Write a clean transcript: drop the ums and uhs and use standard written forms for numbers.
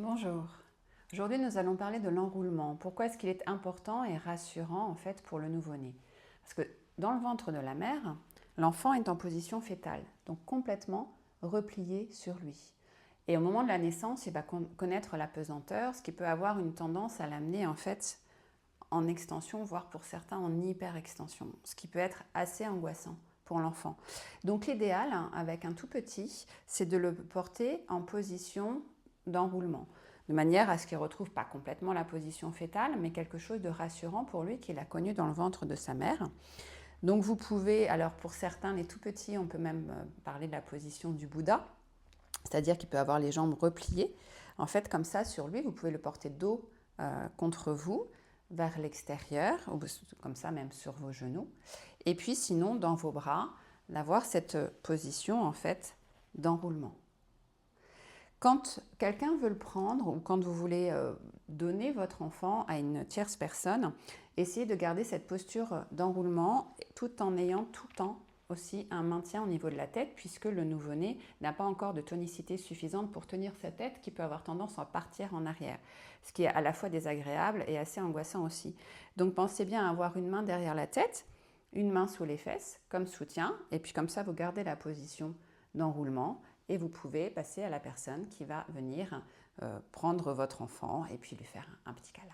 Bonjour. Aujourd'hui, nous allons parler de l'enroulement. Pourquoi est-ce qu'il est important et rassurant en fait pour le nouveau-né? Parce que dans le ventre de la mère, l'enfant est en position fétale, donc complètement replié sur lui. Et au moment de la naissance, il va connaître la pesanteur, ce qui peut avoir une tendance à l'amener en fait en extension, voire pour certains en hyper-extension, ce qui peut être assez angoissant pour l'enfant. Donc l'idéal, avec un tout petit, c'est de le porter en position d'enroulement, de manière à ce qu'il ne retrouve pas complètement la position fétale, mais quelque chose de rassurant pour lui qu'il a connu dans le ventre de sa mère. Donc vous pouvez, alors pour certains, les tout petits, on peut même parler de la position du Bouddha, c'est-à-dire qu'il peut avoir les jambes repliées. En fait, comme ça, sur lui, vous pouvez le porter dos contre vous, vers l'extérieur, comme ça même sur vos genoux. Et puis sinon, dans vos bras, d'avoir cette position en fait d'enroulement. Quand quelqu'un veut le prendre ou quand vous voulez donner votre enfant à une tierce personne, essayez de garder cette posture d'enroulement tout en ayant tout le temps aussi un maintien au niveau de la tête puisque le nouveau-né n'a pas encore de tonicité suffisante pour tenir sa tête qui peut avoir tendance à partir en arrière, ce qui est à la fois désagréable et assez angoissant aussi. Donc pensez bien à avoir une main derrière la tête, une main sous les fesses comme soutien et puis comme ça vous gardez la position d'enroulement et vous pouvez passer à la personne qui va venir prendre votre enfant et puis lui faire un petit câlin.